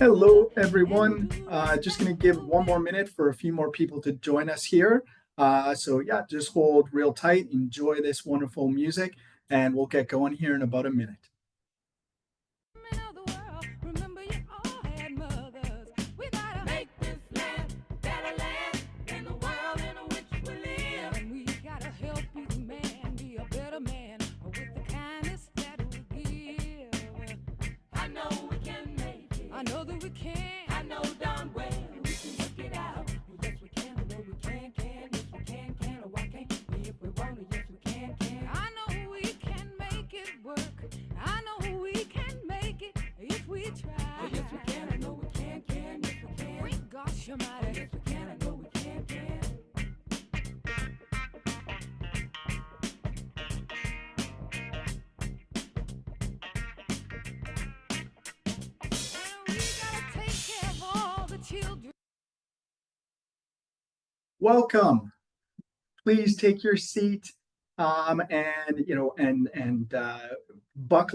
Hello, everyone. Just going to give one more minute for a few more people to join us here. So yeah, just hold real tight, enjoy this wonderful music, and we'll get going here in about a minute. I know that we can. I know darn well we can work it out. Yes, we can. I know we can. Yes, we can. Oh, why can't we if we want to? Yes, we can. I know we can make it work. I know we can make it if we try. Oh, yes, we can. I know we can. Yes, we can. Great gosh almighty. Oh, yes, we can. I know we can. Welcome. Please take your seat, buckle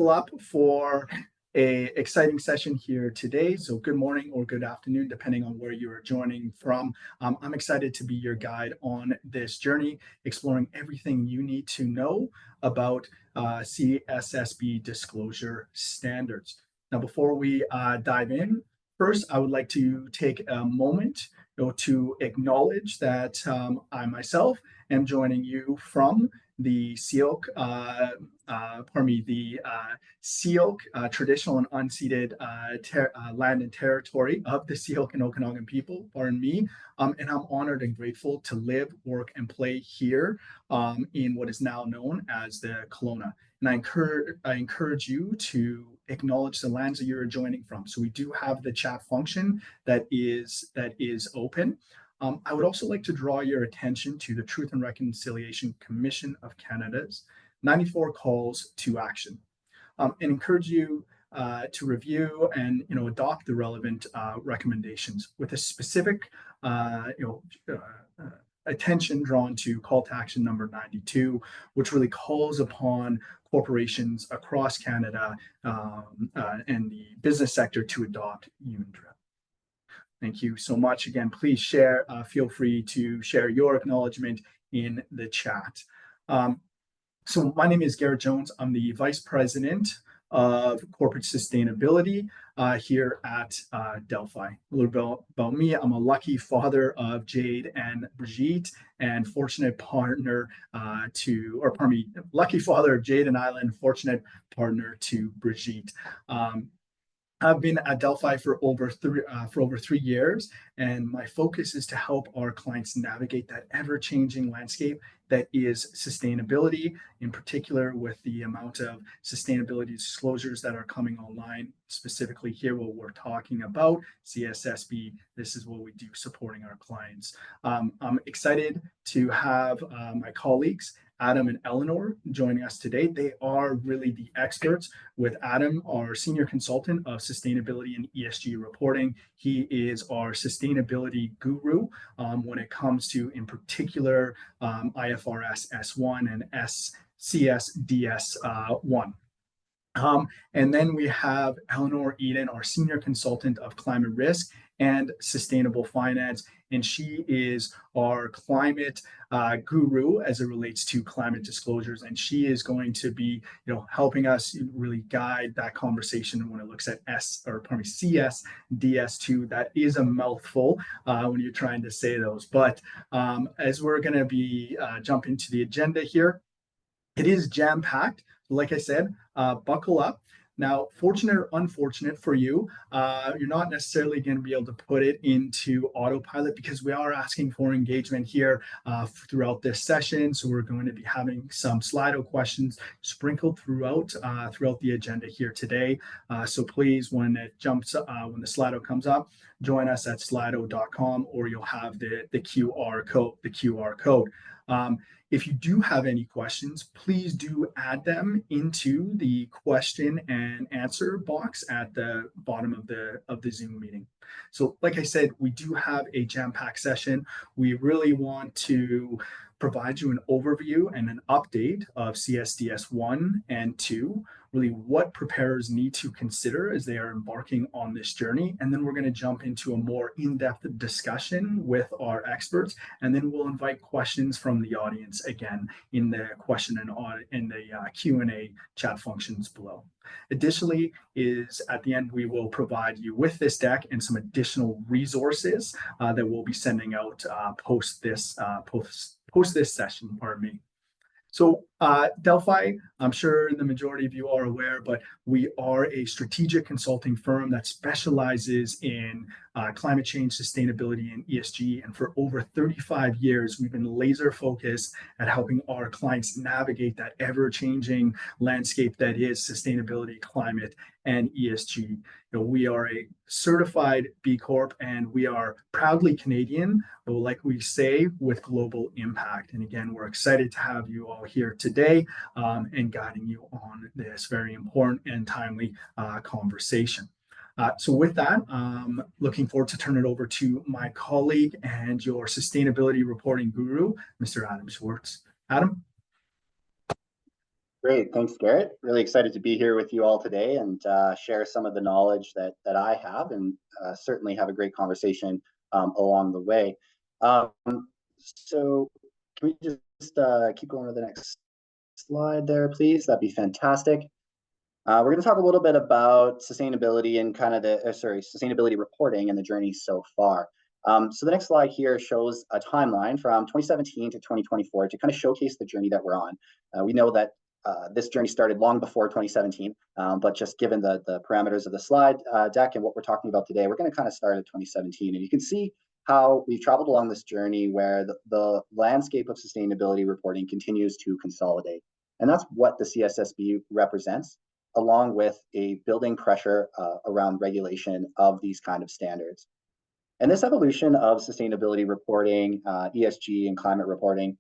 up for a exciting session here today. So good morning or good afternoon, depending on where you are joining from. I'm excited to be your guide on this journey, exploring everything you need to know about CSSB disclosure standards. Now, before we dive in, first, I would like to take a moment to acknowledge that I myself am joining you from the Syilx, Syilx traditional and unceded land and territory of the Syilx and Okanagan people, pardon me. And I'm honored and grateful to live, work, and play here in what is now known as the Kelowna. And I encourage you to acknowledge the lands that you're joining from. So we do have the chat function that is open. I would also like to draw your attention to the Truth and Reconciliation Commission of Canada's 94 calls to action, and encourage you to review and adopt the relevant recommendations with a specific attention drawn to call to action number 92, which really calls upon corporations across Canada and the business sector to adopt UNDRIP. Thank you so much. Again, please share, feel free to share your acknowledgement in the chat. So my name is Garrett Jones. I'm the Vice President of Corporate Sustainability here at Delphi. A little bit about me. I'm a lucky father of Jade and Brigitte, and fortunate partner lucky father of Jade and Isla, fortunate partner to Brigitte. I've been at Delphi for over 3 years, and my focus is to help our clients navigate that ever-changing landscape that is sustainability, in particular with the amount of sustainability disclosures that are coming online. Specifically here, what we're talking about, CSSB, this is what we do supporting our clients. I'm excited to have my colleagues, Adam and Eleanor, joining us today. They are really the experts, with Adam, our senior consultant of sustainability and ESG reporting. He is our sustainability guru when it comes to, in particular, IFRS S1 and CSDS 1. And then we have Eleanor Eden, our senior consultant of climate risk and sustainable finance, and she is our climate guru as it relates to climate disclosures, and she is going to be helping us really guide that conversation when it looks at CSDS2. That is a mouthful when you're trying to say those, but as we're going to be jump into the agenda here, it is jam-packed. Like I said, buckle up. Now, fortunate or unfortunate for you, you're not necessarily going to be able to put it into autopilot because we are asking for engagement here throughout this session. So we're going to be having some Slido questions sprinkled throughout the agenda here today. So please, when the Slido comes up, join us at slido.com, or you'll have the QR code. If you do have any questions, please do add them into the question and answer box at the bottom of the Zoom meeting. So like I said, we do have a jam-packed session. We really want to provide you an overview and an update of CSDS 1 and 2. really what preparers need to consider as they are embarking on this journey. And then we're going to jump into a more in-depth discussion with our experts, and then we'll invite questions from the audience again in the question and in the Q&A chat functions below. Additionally, is at the end, we will provide you with this deck and some additional resources that we'll be sending out post this session, pardon me. So Delphi, I'm sure the majority of you are aware, but we are a strategic consulting firm that specializes in climate change, sustainability, and ESG. And for over 35 years, we've been laser focused at helping our clients navigate that ever-changing landscape that is sustainability, climate, and ESG. We are a certified B Corp, and we are proudly Canadian, but like we say, with global impact. And again, we're excited to have you all here today and guiding you on this very important and timely conversation. So with that, looking forward to turn it over to my colleague and your sustainability reporting guru, Mr. Adam Schwartz. Adam? Great, thanks, Garrett. Really excited to be here with you all today and share some of the knowledge that I have, and certainly have a great conversation along the way. So can we just keep going to the next slide there, please? That'd be fantastic. We're going to talk a little bit about sustainability and kind of sustainability reporting and the journey so far. So the next slide here shows a timeline from 2017 to 2024 to kind of showcase the journey that we're on. We know that this journey started long before 2017, but just given the parameters of the slide deck and what we're talking about today, we're going to kind of start at 2017. And you can see how we've traveled along this journey where the landscape of sustainability reporting continues to consolidate. And that's what the CSSB represents, along with a building pressure around regulation of these kind of standards. And this evolution of sustainability reporting, ESG and climate reporting,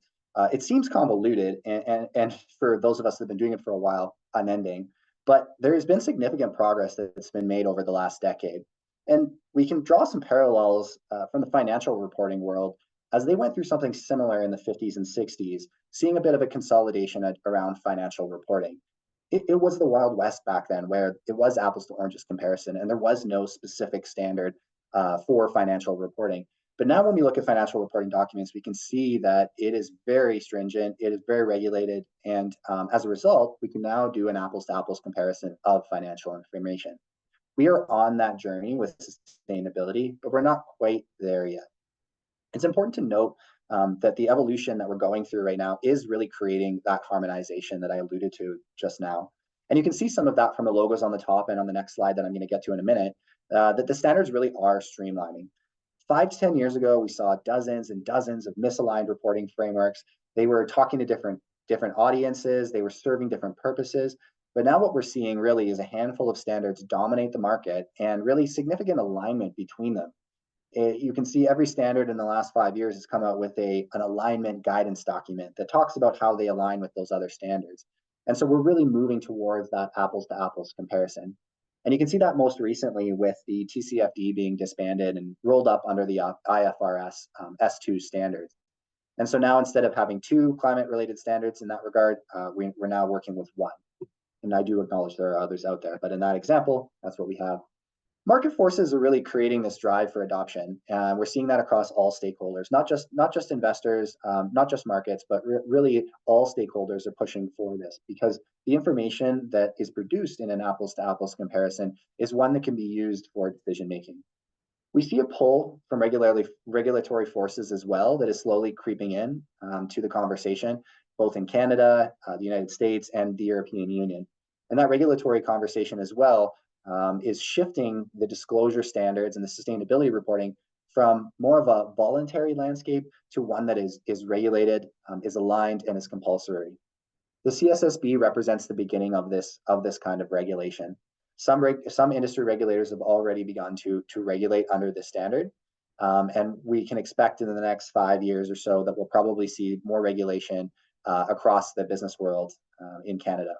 it seems convoluted, and for those of us that have been doing it for a while, unending. But there has been significant progress that's been made over the last decade. And we can draw some parallels from the financial reporting world, as they went through something similar in the 50s and 60s, seeing a bit of a consolidation around financial reporting. It was the Wild West back then, where it was apples to oranges comparison, and there was no specific standard for financial reporting. But now when we look at financial reporting documents, we can see that it is very stringent, it is very regulated, and as a result, we can now do an apples to apples comparison of financial information. We are on that journey with sustainability, but we're not quite there yet. It's important to note that the evolution that we're going through right now is really creating that harmonization that I alluded to just now. And you can see some of that from the logos on the top and on the next slide that I'm going to get to in a minute, that the standards really are streamlining. 5 to 10 years ago, we saw dozens and dozens of misaligned reporting frameworks. They were talking to different audiences, they were serving different purposes. But now what we're seeing really is a handful of standards dominate the market, and really significant alignment between them. You can see every standard in the last 5 years has come out with an alignment guidance document that talks about how they align with those other standards. And so we're really moving towards that apples to apples comparison. And you can see that most recently with the TCFD being disbanded and rolled up under the IFRS S2 standards. And so now, instead of having 2 climate-related standards in that regard, we're now working with 1. And I do acknowledge there are others out there, but in that example, that's what we have. Market forces are really creating this drive for adoption. We're seeing that across all stakeholders, not just investors, not just markets, but really all stakeholders are pushing for this, because the information that is produced in an apples to apples comparison is one that can be used for decision making. We see a pull from regulatory forces as well that is slowly creeping in to the conversation, both in Canada, the United States, and the European Union. And that regulatory conversation as well is shifting the disclosure standards and the sustainability reporting from more of a voluntary landscape to one that is regulated, is aligned, and is compulsory. The CSSB represents the beginning of this kind of regulation. Some industry regulators have already begun to regulate under this standard, and we can expect in the next 5 years or so that we'll probably see more regulation across the business world in Canada.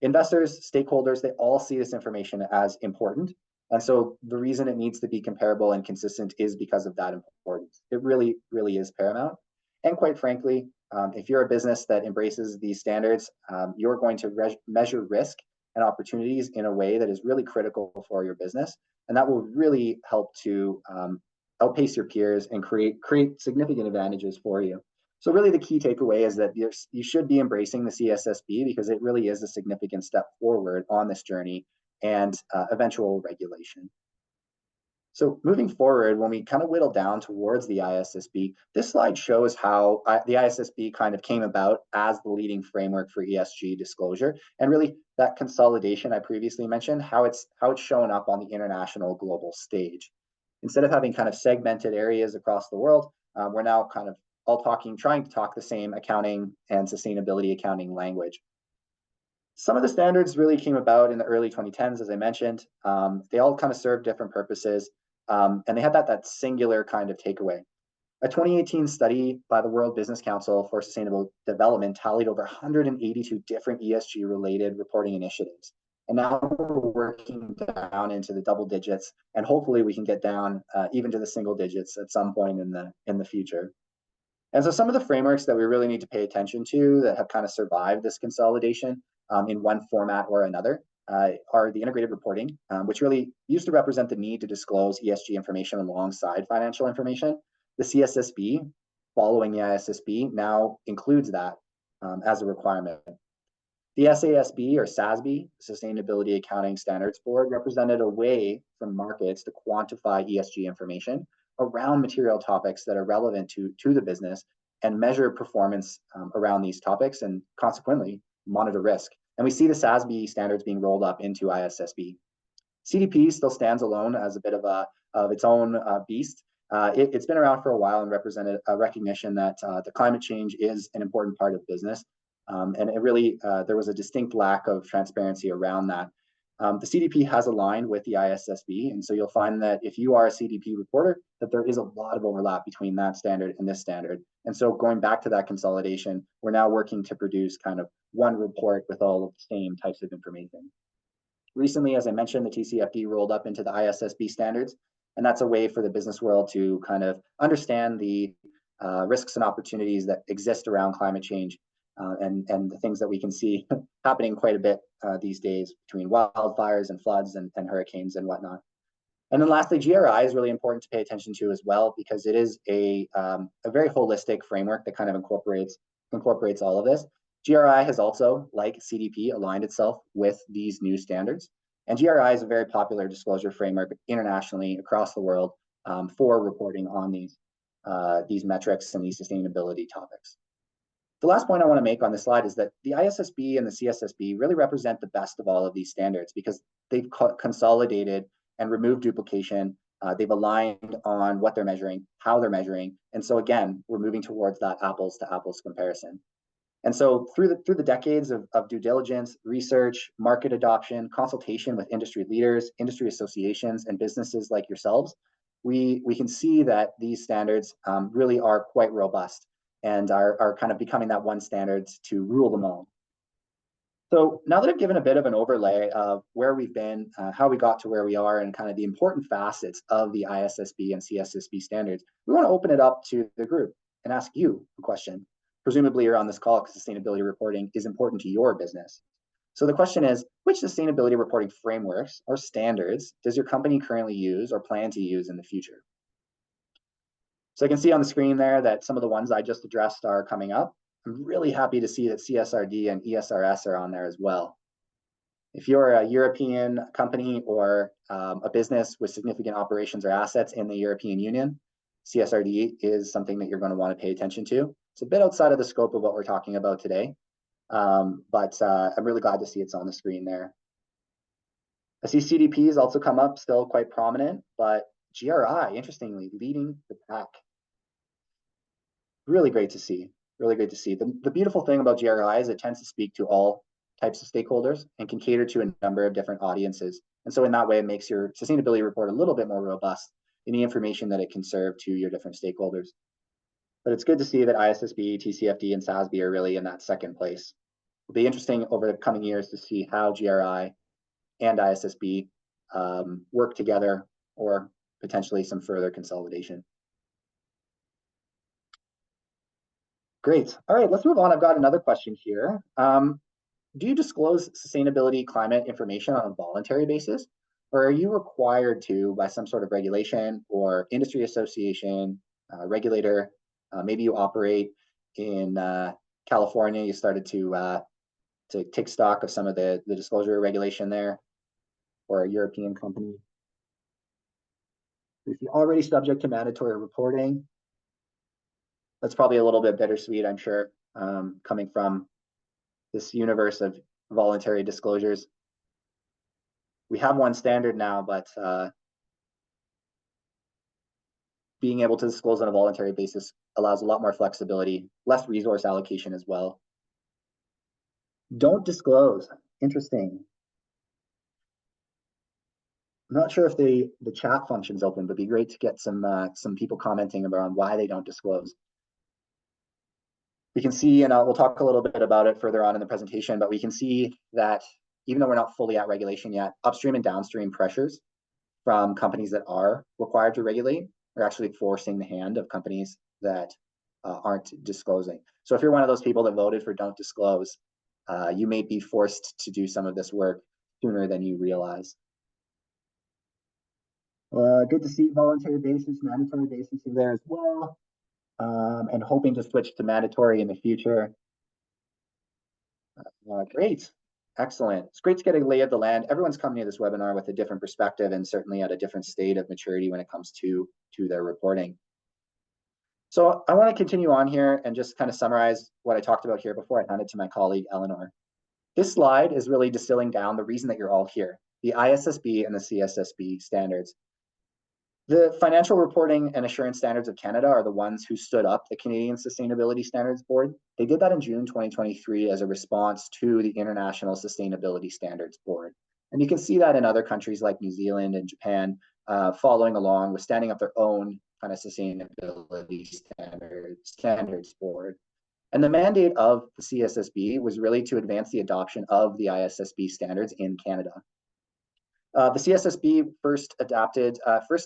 Investors, stakeholders, they all see this information as important. And so the reason it needs to be comparable and consistent is because of that importance. It really, really is paramount. And quite frankly, if you're a business that embraces these standards, you're going to measure risk and opportunities in a way that is really critical for your business. And that will really help to outpace your peers and create significant advantages for you. So really the key takeaway is that you should be embracing the CSSB because it really is a significant step forward on this journey and eventual regulation. So moving forward, when we kind of whittle down towards the ISSB, this slide shows how the ISSB kind of came about as the leading framework for ESG disclosure, and really that consolidation I previously mentioned, how it's shown up on the international global stage. Instead of having kind of segmented areas across the world, we're now kind of all trying to talk the same accounting and sustainability accounting language. Some of the standards really came about in the early 2010s, as I mentioned. They all kind of serve different purposes, and they had that singular kind of takeaway. A 2018 study by the World Business Council for Sustainable Development tallied over 182 different ESG-related reporting initiatives. And now we're working down into the double digits, and hopefully we can get down even to the single digits at some point in the future. And so some of the frameworks that we really need to pay attention to that have kind of survived this consolidation in one format or another are the integrated reporting, which really used to represent the need to disclose ESG information alongside financial information. The CSSB, following the ISSB, now includes that as a requirement. The SASB or SASB, Sustainability Accounting Standards Board, represented a way for markets to quantify ESG information around material topics that are relevant to the business and measure performance around these topics and consequently monitor risk. And we see the SASB standards being rolled up into ISSB. CDP still stands alone as a bit of its own beast. It's been around for a while and represented a recognition that the climate change is an important part of business. And it really, there was a distinct lack of transparency around that. The CDP has aligned with the ISSB, and so you'll find that if you are a CDP reporter, that there is a lot of overlap between that standard and this standard. And so going back to that consolidation, we're now working to produce kind of one report with all of the same types of information. Recently, as I mentioned, the TCFD rolled up into the ISSB standards, and that's a way for the business world to kind of understand the risks and opportunities that exist around climate change. And the things that we can see happening quite a bit these days between wildfires and floods and hurricanes and whatnot. And then lastly, GRI is really important to pay attention to as well, because it is a very holistic framework that kind of incorporates all of this. GRI has also, like CDP, aligned itself with these new standards. And GRI is a very popular disclosure framework internationally across the world for reporting on these metrics and these sustainability topics. The last point I want to make on this slide is that the ISSB and the CSSB really represent the best of all of these standards because they've consolidated and removed duplication. They've aligned on what they're measuring, how they're measuring. And so again, we're moving towards that apples to apples comparison. And so through the decades of due diligence, research, market adoption, consultation with industry leaders, industry associations, and businesses like yourselves, we can see that these standards really are quite robust and are kind of becoming that one standard to rule them all. So now that I've given a bit of an overlay of where we've been, how we got to where we are, and kind of the important facets of the ISSB and CSSB standards, we want to open it up to the group and ask you a question. Presumably you're on this call because sustainability reporting is important to your business. So the question is, which sustainability reporting frameworks or standards does your company currently use or plan to use in the future? So I can see on the screen there that some of the ones I just addressed are coming up. I'm really happy to see that CSRD and ESRS are on there as well. If you're a European company or a business with significant operations or assets in the European Union, CSRD is something that you're going to want to pay attention to. It's a bit outside of the scope of what we're talking about today, but I'm really glad to see it's on the screen there. I see CDPs also come up, still quite prominent, but GRI, interestingly, leading the pack. Really great to see, really great to see. The beautiful thing about GRI is it tends to speak to all types of stakeholders and can cater to a number of different audiences. And so in that way, it makes your sustainability report a little bit more robust in the information that it can serve to your different stakeholders. But it's good to see that ISSB, TCFD, and SASB are really in that second place. It'll be interesting over the coming years to see how GRI and ISSB work together, or potentially some further consolidation. Great. All right, let's move on. I've got another question here. do you disclose sustainability climate information on a voluntary basis? Or are you required to by some sort of regulation or industry association, regulator? Maybe you operate in California, you started to take stock of some of the disclosure regulation there, or a European company. If you're already subject to mandatory reporting, that's probably a little bit bittersweet, I'm sure, coming from this universe of voluntary disclosures. We have one standard now, but being able to disclose on a voluntary basis allows a lot more flexibility, less resource allocation as well. Don't disclose. Interesting. I'm not sure if the chat function's open, but it'd be great to get some people commenting around why they don't disclose. We can see, and we'll talk a little bit about it further on in the presentation, but we can see that even though we're not fully at regulation yet, upstream and downstream pressures from companies that are required to regulate are actually forcing the hand of companies that aren't disclosing. So if you're one of those people that voted for don't disclose, you may be forced to do some of this work sooner than you realize. Good to see voluntary basis, mandatory basis in there as well, and hoping to switch to mandatory in the future. Great, excellent. It's great to get a lay of the land. Everyone's coming to this webinar with a different perspective and certainly at a different state of maturity when it comes to their reporting. So I want to continue on here and just kind of summarize what I talked about here before I hand it to my colleague, Eleanor. This slide is really distilling down the reason that you're all here, the ISSB and the CSSB standards. The Financial Reporting and Assurance Standards of Canada are the ones who stood up the Canadian Sustainability Standards Board. They did that in June 2023 as a response to the International Sustainability Standards Board. And you can see that in other countries like New Zealand and Japan following along with standing up their own kind of sustainability standards board. And the mandate of the CSSB was really to advance the adoption of the ISSB standards in Canada. The CSSB first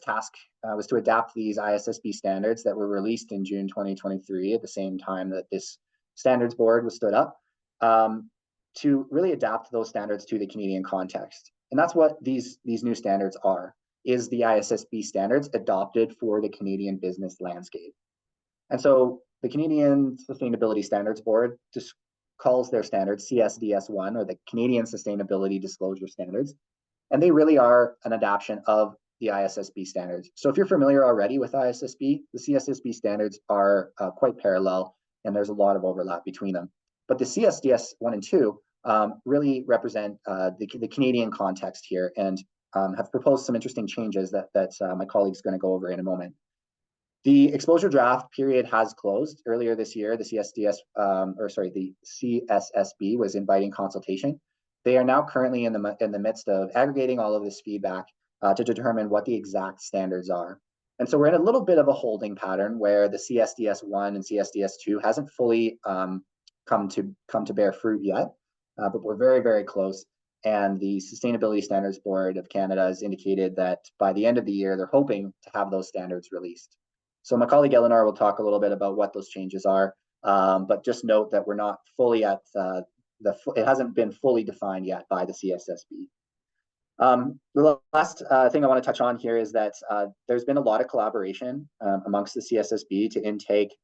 task was to adapt these ISSB standards that were released in June 2023 at the same time that this standards board was stood up, to really adapt those standards to the Canadian context. And that's what these new standards are, is the ISSB standards adopted for the Canadian business landscape. And so the Canadian Sustainability Standards Board just calls their standards CSDS1, or the Canadian Sustainability Disclosure Standards. And they really are an adaptation of the ISSB standards. So if you're familiar already with ISSB, the CSSB standards are quite parallel, and there's a lot of overlap between them. But the CSDS 1 and 2 really represent the Canadian context here, and have proposed some interesting changes that my colleague's going to go over in a moment. The exposure draft period has closed. Earlier this year, the the CSSB was inviting consultation. They are now currently in the midst of aggregating all of this feedback to determine what the exact standards are. And so we're in a little bit of a holding pattern where the CSDS1 and CSDS2 hasn't fully come to bear fruit yet, but we're very, very close. And the Sustainability Standards Board of Canada has indicated that by the end of the year, they're hoping to have those standards released. So my colleague Eleanor will talk a little bit about what those changes are, but just note that we're not fully at it hasn't been fully defined yet by the CSSB. The last thing I want to touch on here is that there's been a lot of collaboration amongst the CSSB to intake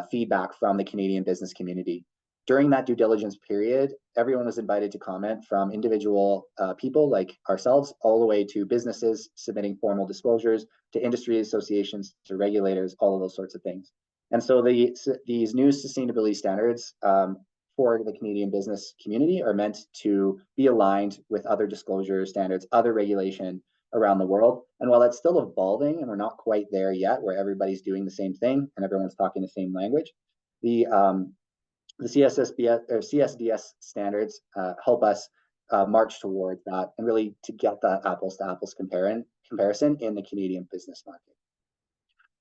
feedback from the Canadian business community. During that due diligence period, everyone was invited to comment, from individual people like ourselves all the way to businesses submitting formal disclosures, to industry associations, to regulators, all of those sorts of things. And so these new sustainability standards for the Canadian business community are meant to be aligned with other disclosure standards, other regulation around the world. And while that's still evolving and we're not quite there yet where everybody's doing the same thing and everyone's talking the same language, the CSSB or CSDS standards help us march towards that and really to get that apples to apples comparison in the Canadian business market.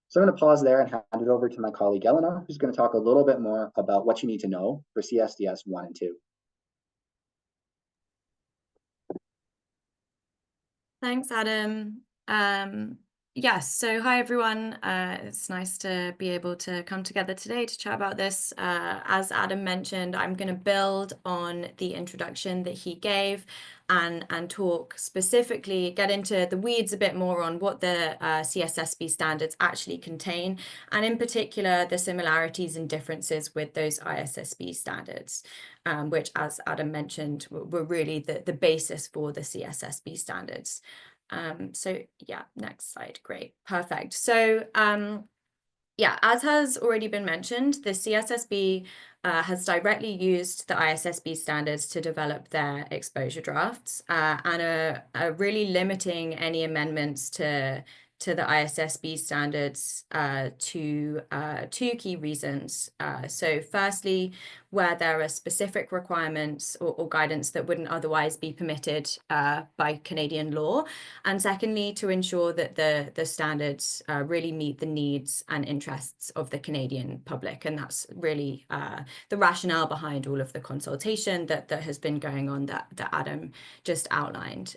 So I'm going to pause there and hand it over to my colleague Eleanor, who's going to talk a little bit more about what you need to know for CSDS 1 and 2. Thanks, Adam. Yes, so hi everyone. It's nice to be able to come together today to chat about this. As Adam mentioned, I'm going to build on the introduction that he gave and talk specifically, get into the weeds a bit more on what the CSSB standards actually contain, and in particular, the similarities and differences with those ISSB standards, which, as Adam mentioned, were really the basis for the CSSB standards. So yeah, next slide. Great. Perfect. So yeah, as has already been mentioned, the CSSB has directly used the ISSB standards to develop their exposure drafts and are really limiting any amendments to the ISSB standards to two key reasons. So firstly, where there are specific requirements or guidance that wouldn't otherwise be permitted by Canadian law. And secondly, to ensure that the standards really meet the needs and interests of the Canadian public. And that's really the rationale behind all of the consultation that has been going on that Adam just outlined.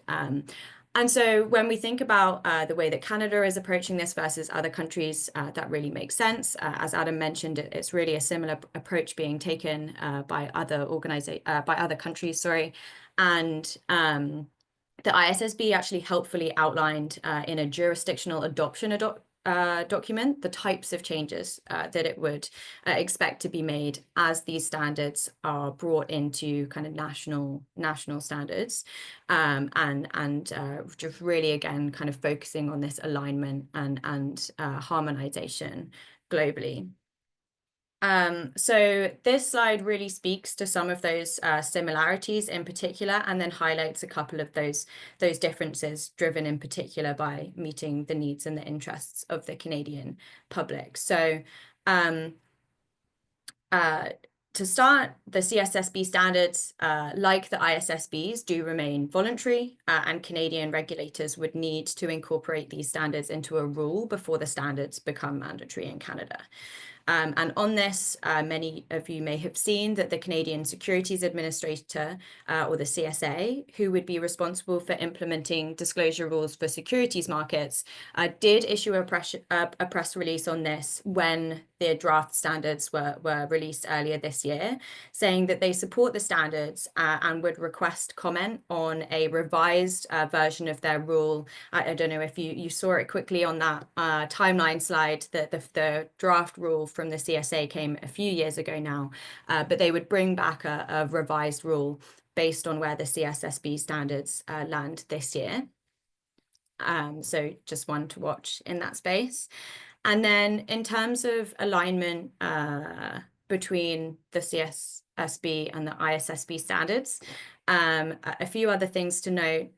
And so when we think about the way that Canada is approaching this versus other countries, that really makes sense. As Adam mentioned, it's really a similar approach being taken by other countries, sorry. And the ISSB actually helpfully outlined in a jurisdictional adoption document the types of changes that it would expect to be made as these standards are brought into kind of national standards, and just really again kind of focusing on this alignment and harmonization globally. So this slide really speaks to some of those similarities in particular, and then highlights a couple of those differences driven in particular by meeting the needs and the interests of the Canadian public. So to start, the CSSB standards, like the ISSBs, do remain voluntary, and Canadian regulators would need to incorporate these standards into a rule before the standards become mandatory in Canada. And on this, many of you may have seen that the Canadian Securities Administrator, or the CSA, who would be responsible for implementing disclosure rules for securities markets, did issue a press release on this when the draft standards were released earlier this year, saying that they support the standards and would request comment on a revised version of their rule. I don't know if you saw it quickly on that timeline slide, that the draft rule from the CSA came a few years ago now, but they would bring back a revised rule based on where the CSSB standards land this year. So just one to watch in that space. And then in terms of alignment between the CSSB and the ISSB standards, a few other things to note.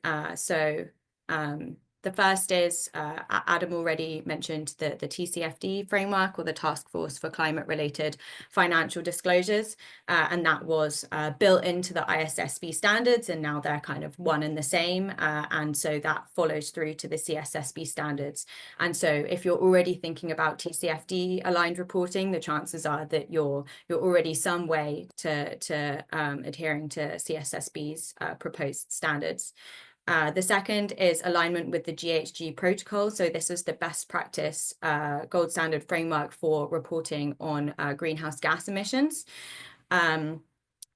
The first is, Adam already mentioned the TCFD framework, or the Task Force for Climate-Related Financial Disclosures, and that was built into the ISSB standards, and now they're kind of one and the same, and so that follows through to the CSSB standards. And so if you're already thinking about TCFD aligned reporting, the chances are that you're already some way to adhering to CSSB's proposed standards. The second is alignment with the GHG protocol. So this is the best practice gold standard framework for reporting on greenhouse gas emissions.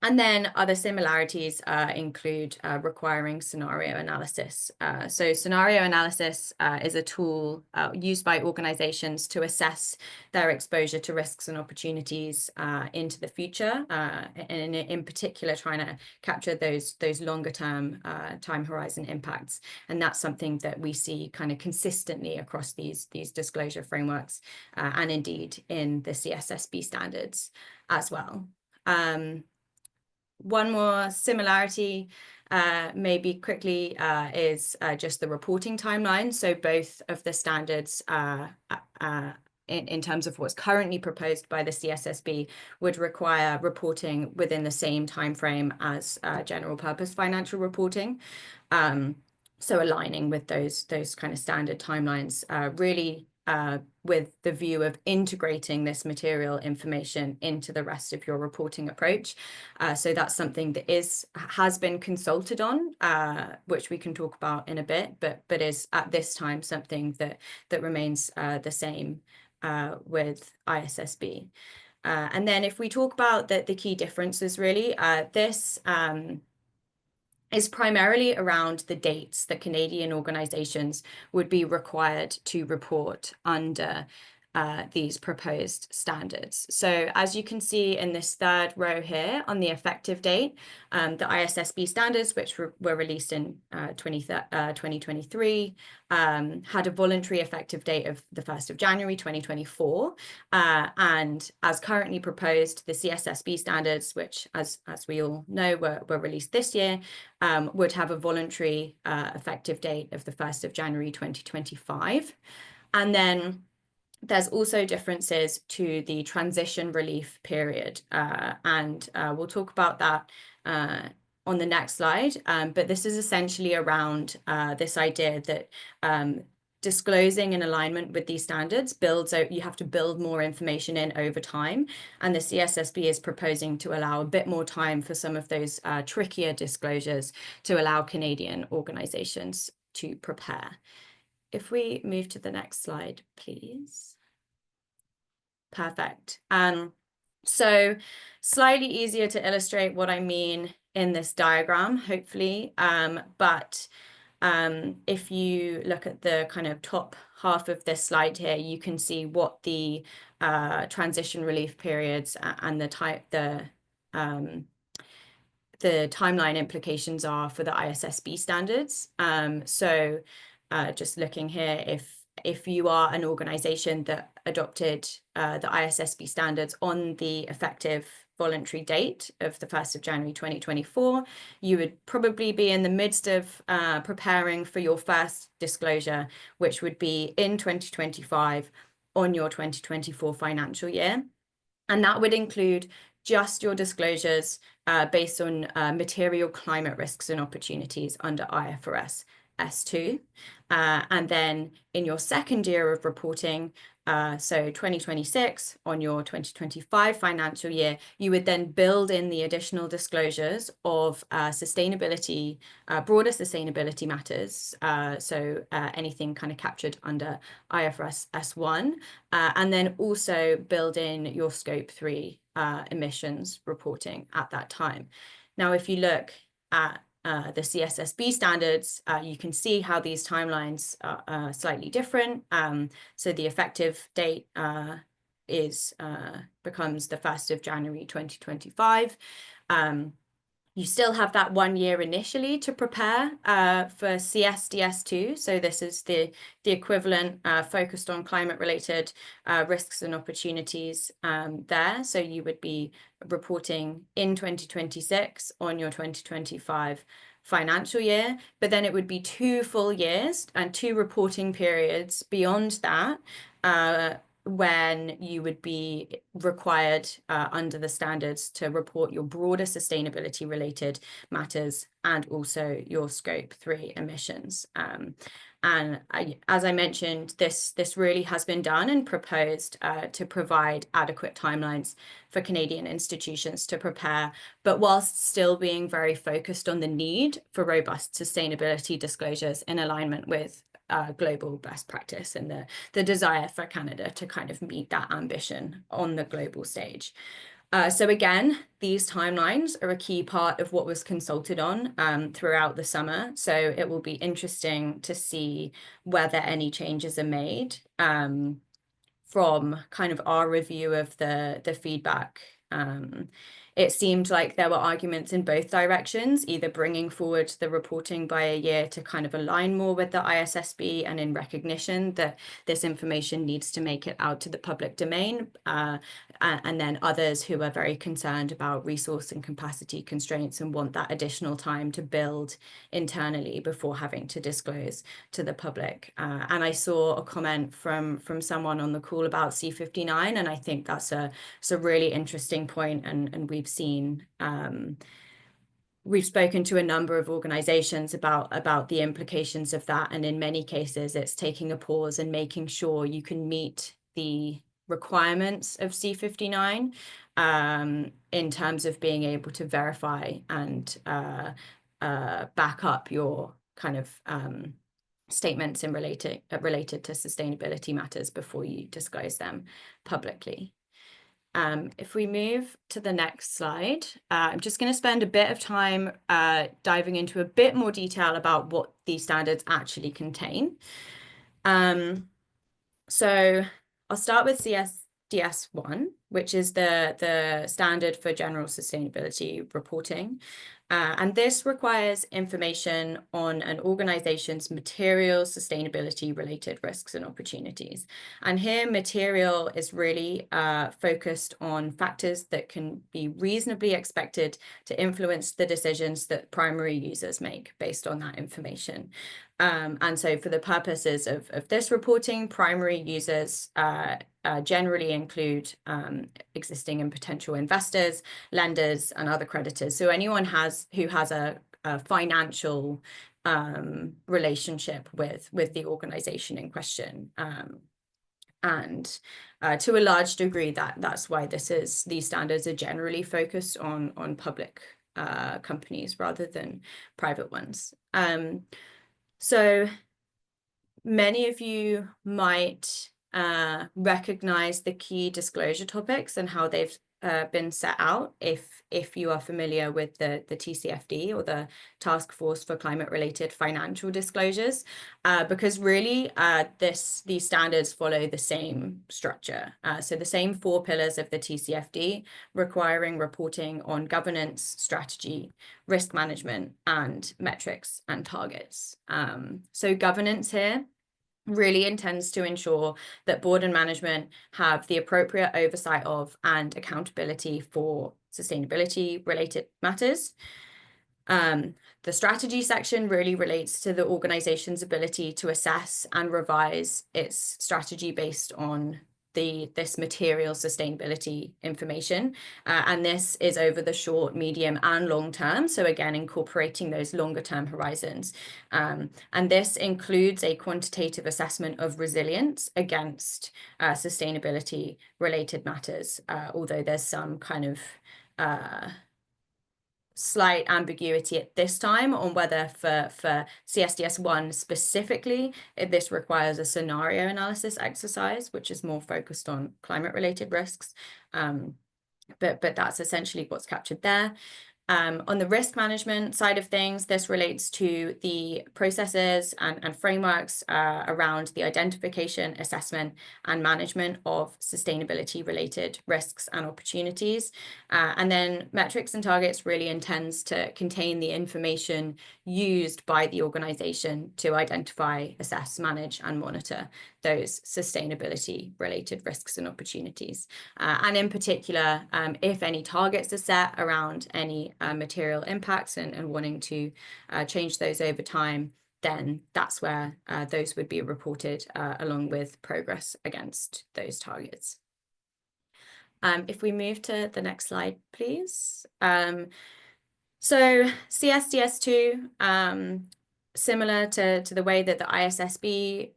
And then other similarities include requiring scenario analysis. So scenario analysis is a tool used by organizations to assess their exposure to risks and opportunities into the future, and in particular trying to capture those longer term time horizon impacts. And that's something that we see kind of consistently across these disclosure frameworks, and indeed in the CSSB standards as well. One more similarity, maybe quickly, is just the reporting timeline. So both of the standards, in terms of what's currently proposed by the CSSB, would require reporting within the same timeframe as general purpose financial reporting. So aligning with those kind of standard timelines really with the view of integrating this material information into the rest of your reporting approach. So that's something that has been consulted on, which we can talk about in a bit, but is at this time something that remains the same with ISSB. And then if we talk about the key differences, really, this is primarily around the dates that Canadian organizations would be required to report under these proposed standards. So as you can see in this third row here on the effective date, the ISSB standards, which were released in 2023, had a voluntary effective date of the 1st of January 2024. And as currently proposed, the CSSB standards, which as we all know were released this year, would have a voluntary effective date of the 1st of January 2025. And then there's also differences to the transition relief period, and we'll talk about that on the next slide. But this is essentially around this idea that disclosing in alignment with these standards you have to build more information in over time, and the CSSB is proposing to allow a bit more time for some of those trickier disclosures to allow Canadian organizations to prepare. If we move to the next slide, please. Perfect. So slightly easier to illustrate what I mean in this diagram, hopefully. But if you look at the kind of top half of this slide here, you can see what the transition relief periods and the timeline implications are for the ISSB standards. So just looking here, if you are an organization that adopted the ISSB standards on the effective voluntary date of the 1st of January 2024, you would probably be in the midst of preparing for your first disclosure, which would be in 2025 on your 2024 financial year. And that would include just your disclosures based on material climate risks and opportunities under IFRS S2. And then in your second year of reporting, so 2026 on your 2025 financial year, you would then build in the additional disclosures of sustainability, broader sustainability matters. So anything kind of captured under IFRS S1, and then also build in your scope 3 emissions reporting at that time. Now, if you look at the CSSB standards, you can see how these timelines are slightly different. So the effective date becomes the 1st of January 2025. You still have that 1 year initially to prepare for CSDS2. So this is the equivalent focused on climate-related risks and opportunities there. So you would be reporting in 2026 on your 2025 financial year, but then it would be 2 full years and 2 reporting periods beyond that when you would be required under the standards to report your broader sustainability related matters and also your scope 3 emissions. And as I mentioned, this really has been done and proposed to provide adequate timelines for Canadian institutions to prepare, but whilst still being very focused on the need for robust sustainability disclosures in alignment with global best practice and the desire for Canada to kind of meet that ambition on the global stage. So again, these timelines are a key part of what was consulted on throughout the summer. So it will be interesting to see whether any changes are made from kind of our review of the feedback. It seemed like there were arguments in both directions, either bringing forward the reporting by a year to kind of align more with the ISSB and in recognition that this information needs to make it out to the public domain, and then others who are very concerned about resource and capacity constraints and want that additional time to build internally before having to disclose to the public. And I saw a comment from someone on the call about C59, and I think that's a really interesting point, and we've spoken to a number of organizations about the implications of that, and in many cases it's taking a pause and making sure you can meet the requirements of C59 in terms of being able to verify and back up your kind of statements in related to sustainability matters before you disclose them publicly. If we move to the next slide, I'm just going to spend a bit of time diving into a bit more detail about what these standards actually contain. So I'll start with CSDS 1, which is the standard for general sustainability reporting. And this requires information on an organization's material sustainability related risks and opportunities. And here material is really focused on factors that can be reasonably expected to influence the decisions that primary users make based on that information. And so for the purposes of this reporting, primary users generally include existing and potential investors, lenders, and other creditors. So anyone who has a financial relationship with the organization in question. And to a large degree, that's why these standards are generally focused on public companies rather than private ones. So many of you might recognize the key disclosure topics and how they've been set out if you are familiar with the TCFD, or the Task Force for Climate-Related Financial Disclosures, because really these standards follow the same structure. So the same 4 pillars of the TCFD, requiring reporting on governance, strategy, risk management, and metrics and targets. So governance here really intends to ensure that board and management have the appropriate oversight of and accountability for sustainability related matters. The strategy section really relates to the organization's ability to assess and revise its strategy based on this material sustainability information. And this is over the short, medium, and long term. So again, incorporating those longer term horizons. And this includes a quantitative assessment of resilience against sustainability related matters, although there's some kind of slight ambiguity at this time on whether for CSDS 1 specifically, this requires a scenario analysis exercise, which is more focused on climate related risks. But that's essentially what's captured there. On the risk management side of things, this relates to the processes and frameworks around the identification, assessment, and management of sustainability-related risks and opportunities. And then metrics and targets really intends to contain the information used by the organization to identify, assess, manage, and monitor those sustainability-related risks and opportunities. And in particular, if any targets are set around any material impacts and wanting to change those over time, then that's where those would be reported along with progress against those targets. If we move to the next slide, please. So CSDS 2, similar to the way that the ISSB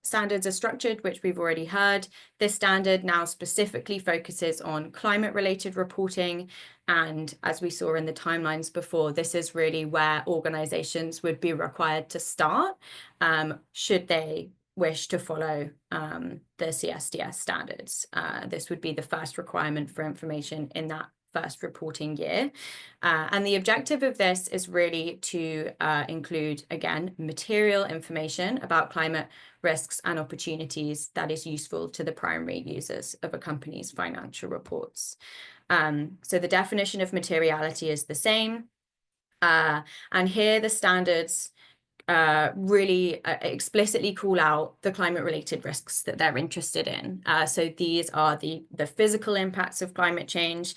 standards are structured, which we've already heard. This standard now specifically focuses on climate-related reporting. And as we saw in the timelines before, this is really where organizations would be required to start should they wish to follow the CSDS standards. This would be the first requirement for information in that first reporting year. And the objective of this is really to include, again, material information about climate risks and opportunities that is useful to the primary users of a company's financial reports. So the definition of materiality is the same. And here the standards really explicitly call out the climate-related risks that they're interested in. So these are the physical impacts of climate change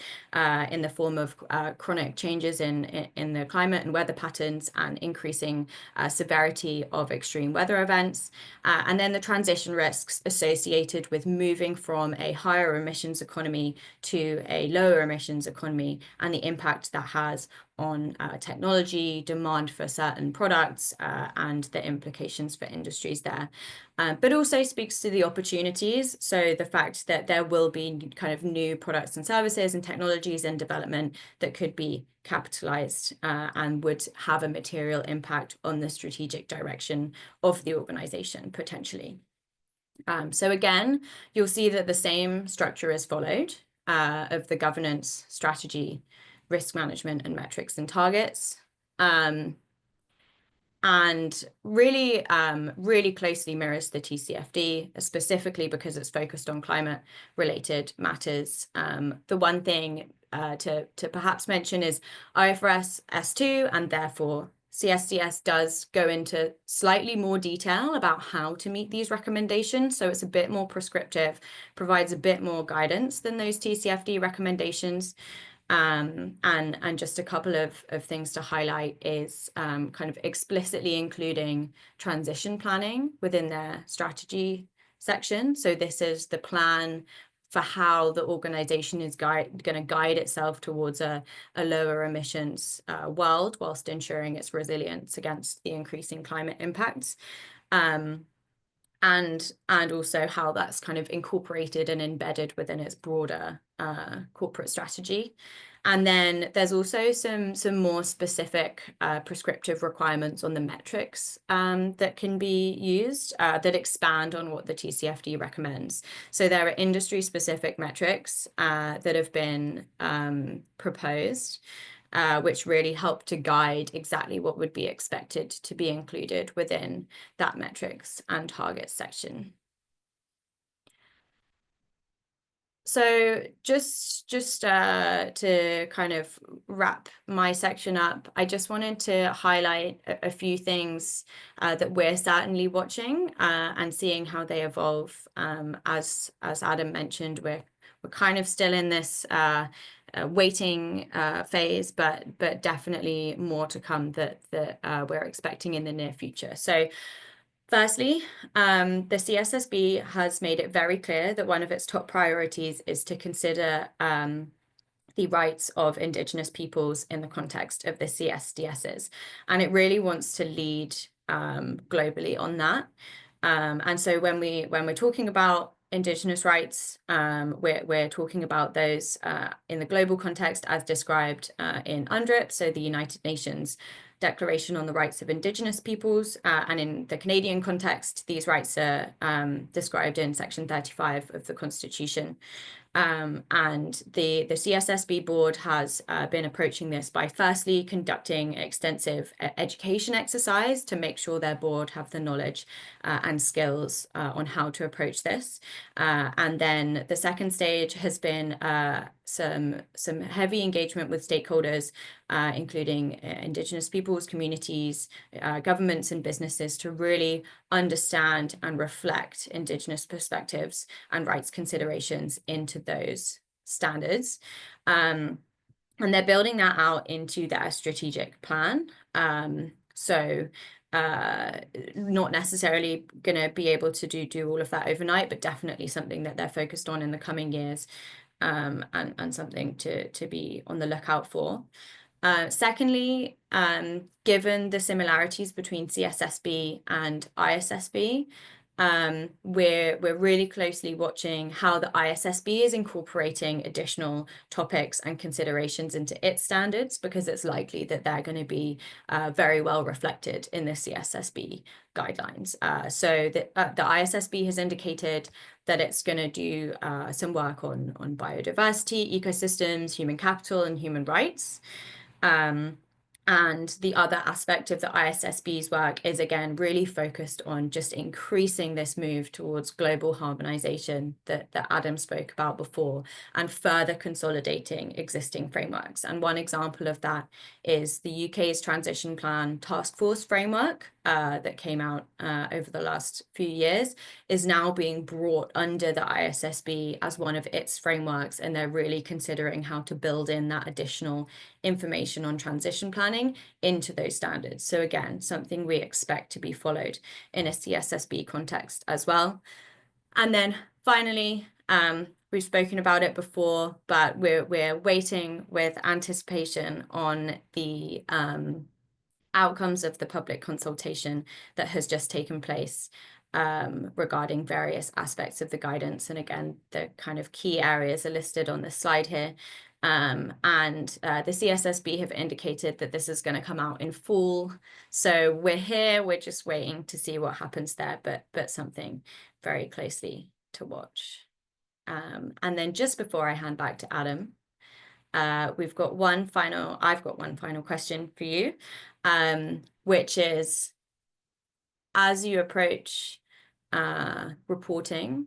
in the form of chronic changes in the climate and weather patterns and increasing severity of extreme weather events. And then the transition risks associated with moving from a higher emissions economy to a lower emissions economy and the impact that has on technology, demand for certain products, and the implications for industries there. But also speaks to the opportunities. So the fact that there will be kind of new products and services and technologies in development that could be capitalized and would have a material impact on the strategic direction of the organization potentially. So again, you'll see that the same structure is followed of the governance, strategy, risk management, and metrics and targets. And really, really closely mirrors the TCFD, specifically because it's focused on climate-related matters. The one thing to perhaps mention is IFRS S2, and therefore CSDS does go into slightly more detail about how to meet these recommendations. So it's a bit more prescriptive, provides a bit more guidance than those TCFD recommendations. And just a couple of things to highlight is kind of explicitly including transition planning within their strategy section. So this is the plan for how the organization is going to guide itself towards a lower emissions world whilst ensuring its resilience against the increasing climate impacts. And also how that's kind of incorporated and embedded within its broader corporate strategy. And then there's also some more specific prescriptive requirements on the metrics that can be used that expand on what the TCFD recommends. So there are industry-specific metrics that have been proposed, which really help to guide exactly what would be expected to be included within that metrics and targets section. So just to kind of wrap my section up, I just wanted to highlight a few things that we're certainly watching and seeing how they evolve. As Adam mentioned, we're kind of still in this waiting phase, but definitely more to come that we're expecting in the near future. So firstly, the CSSB has made it very clear that one of its top priorities is to consider the rights of Indigenous peoples in the context of the CSDSs. And it really wants to lead globally on that. And so when we're talking about Indigenous rights, we're talking about those in the global context as described in UNDRIP, so the United Nations Declaration on the Rights of Indigenous Peoples, and in the Canadian context, these rights are described in Section 35 of the Constitution. And the CSSB board has been approaching this by firstly conducting extensive education exercise to make sure their board have the knowledge and skills on how to approach this. And then the second stage has been some heavy engagement with stakeholders, including Indigenous peoples, communities, governments and businesses to really understand and reflect Indigenous perspectives and rights considerations into those standards. And they're building that out into their strategic plan. So not necessarily going to be able to do all of that overnight, but definitely something that they're focused on in the coming years, and something to be on the lookout for. Secondly, given the similarities between CSSB and ISSB, we're really closely watching how the ISSB is incorporating additional topics and considerations into its standards, because it's likely that they're going to be very well reflected in the CSSB guidelines. So the ISSB has indicated that it's going to do some work on biodiversity, ecosystems, human capital, and human rights. And the other aspect of the ISSB's work is, again, really focused on just increasing this move towards global harmonization that Adam spoke about before, and further consolidating existing frameworks. And one example of that is the UK's Transition Plan Task Force framework that came out over the last few years is now being brought under the ISSB as one of its frameworks, and they're really considering how to build in that additional information on transition planning into those standards. So again, something we expect to be followed in a CSSB context as well. And then finally, We've spoken about it before, but we're waiting with anticipation on the outcomes of the public consultation that has just taken place regarding various aspects of the guidance. And again, the kind of key areas are listed on this slide here. And the CSSB have indicated that this is going to come out in fall. So we're here, we're just waiting to see what happens there, but something very closely to watch. And then just before I hand back to Adam, I've got one final question for you, which is, as you approach reporting,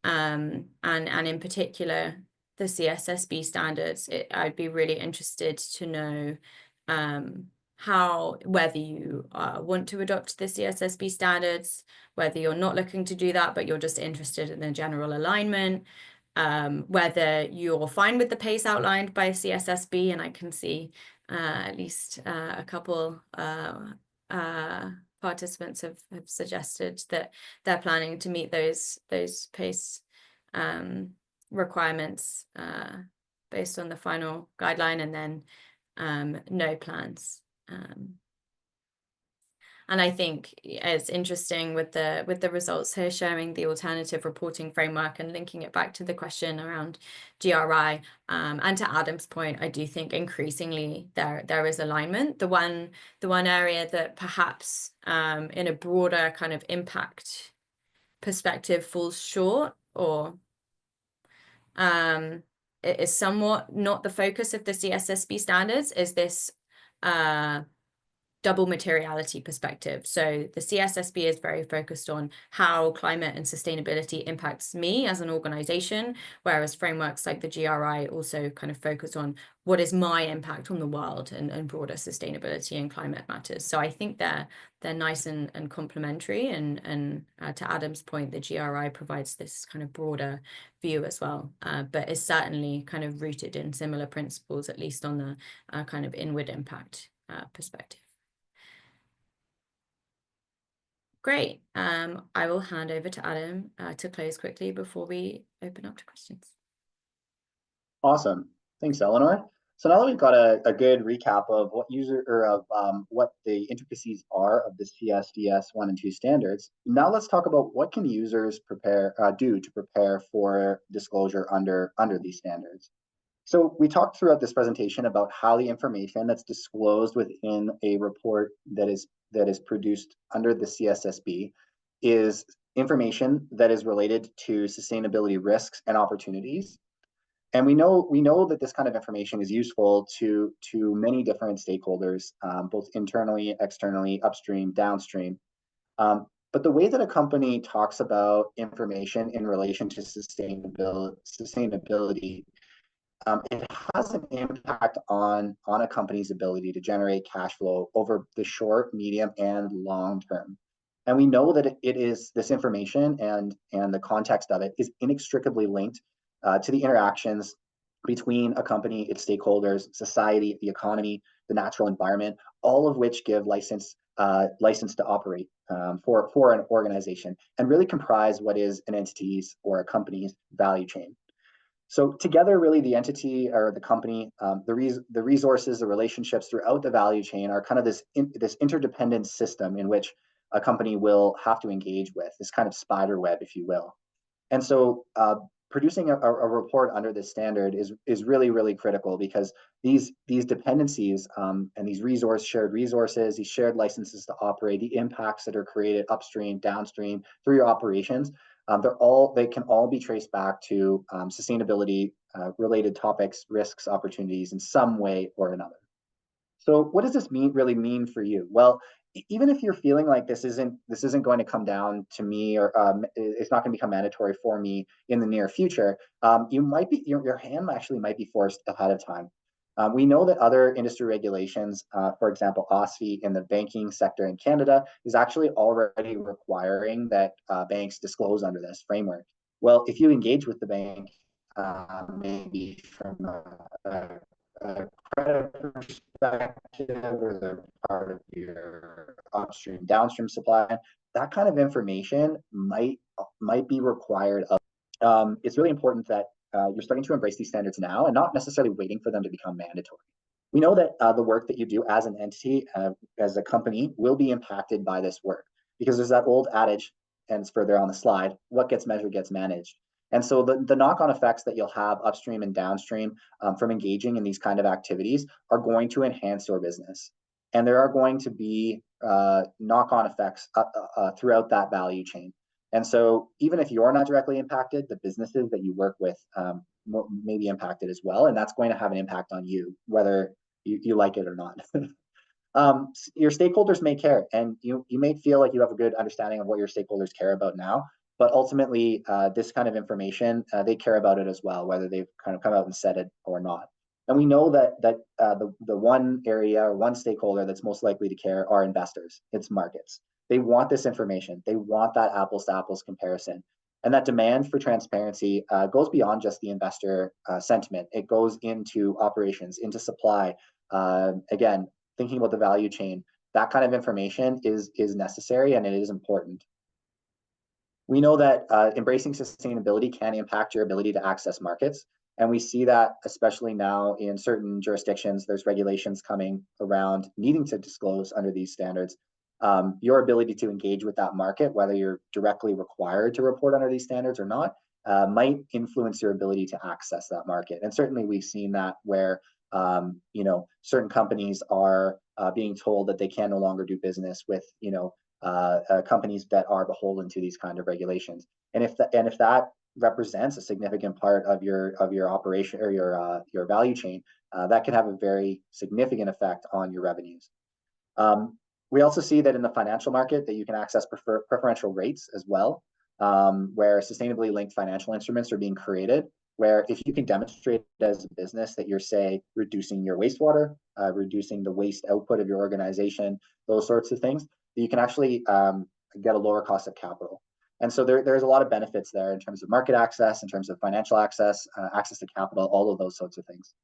and in particular the CSSB standards, I'd be really interested to know whether you want to adopt the CSSB standards, whether you're not looking to do that, but you're just interested in the general alignment, whether you're fine with the pace outlined by CSSB, and I can see at least a couple participants have suggested that they're planning to meet those pace requirements based on the final guideline, and then no plans. And I think it's interesting with the results here showing the alternative reporting framework and linking it back to the question around GRI. And to Adam's point, I do think increasingly there is alignment. The one area that perhaps in a broader kind of impact perspective falls short, or it is somewhat not the focus of the CSSB standards, is this double materiality perspective. So the CSSB is very focused on how climate and sustainability impacts me as an organization, whereas frameworks like the GRI also kind of focus on what is my impact on the world and broader sustainability and climate matters. So I think they're nice and complementary, and to Adam's point, the GRI provides this kind of broader view as well, but is certainly kind of rooted in similar principles, at least on the kind of inward impact perspective. Great. I will hand over to Adam to close quickly before we open up to questions. Awesome. Thanks, Eleanor. So now that we've got a good recap of what what the intricacies are of the CSDS 1 and 2 standards, now let's talk about what can users do to prepare for disclosure under these standards. So we talked throughout this presentation about how the information that's disclosed within a report that is produced under the CSSB is information that is related to sustainability risks and opportunities. And we know that this kind of information is useful to many different stakeholders, both internally, externally, upstream, downstream. But the way that a company talks about information in relation to sustainability, it has an impact on a company's ability to generate cash flow over the short, medium, and long term. And we know that this information and the context of it is inextricably linked to the interactions between a company, its stakeholders, society, the economy, the natural environment, all of which give license to operate for an organization and really comprise what is an entity's or a company's value chain. So together, really, the entity or the company, the resources, the relationships throughout the value chain are kind of this interdependent system in which a company will have to engage with, this kind of spider web, if you will. And so producing a report under this standard is really, really critical, because these dependencies and these shared resources, these shared licenses to operate, the impacts that are created upstream, downstream through your operations, they can all be traced back to sustainability related topics, risks, opportunities in some way or another. So what does this really mean for you? Well, even if you're feeling like this isn't going to come down to me, or it's not going to become mandatory for me in the near future, your hand actually might be forced ahead of time. We know that other industry regulations, for example, OSFI in the banking sector in Canada, is actually already requiring that banks disclose under this framework. Well, if you engage with the bank, maybe from a credit perspective, or they're part of your upstream, downstream supply, that kind of information might be required of. it's really important that you're starting to embrace these standards now and not necessarily waiting for them to become mandatory. We know that the work that you do as an entity, as a company, will be impacted by this work, because there's that old adage, and it's further on the slide, what gets measured gets managed. And so the knock-on effects that you'll have upstream and downstream from engaging in these kind of activities are going to enhance your business. And there are going to be knock-on effects throughout that value chain. And so even if you're not directly impacted, the businesses that you work with may be impacted as well. And that's going to have an impact on you, whether you like it or not. Your stakeholders may care, and you may feel like you have a good understanding of what your stakeholders care about now, but ultimately this kind of information, they care about it as well, whether they've kind of come out and said it or not. And we know that the one area or one stakeholder that's most likely to care are investors. It's markets. They want this information. They want that apples to apples comparison. And that demand for transparency goes beyond just the investor sentiment. It goes into operations, into supply. Again, thinking about the value chain, that kind of information is necessary and it is important. We know that embracing sustainability can impact your ability to access markets. And we see that especially now in certain jurisdictions, there's regulations coming around needing to disclose under these standards. Your ability to engage with that market, whether you're directly required to report under these standards or not, might influence your ability to access that market. And certainly we've seen that where certain companies are being told that they can no longer do business with companies that are beholden to these kind of regulations. And if that represents a significant part of your operation or your value chain, that can have a very significant effect on your revenues. We also see that in the financial market that you can access preferential rates as well, where sustainably linked financial instruments are being created, where if you can demonstrate as a business that you're, say, reducing your wastewater, reducing the waste output of your organization, those sorts of things, you can actually get a lower cost of capital. And so there's a lot of benefits there in terms of market access, in terms of financial access, access to capital, all of those sorts of things.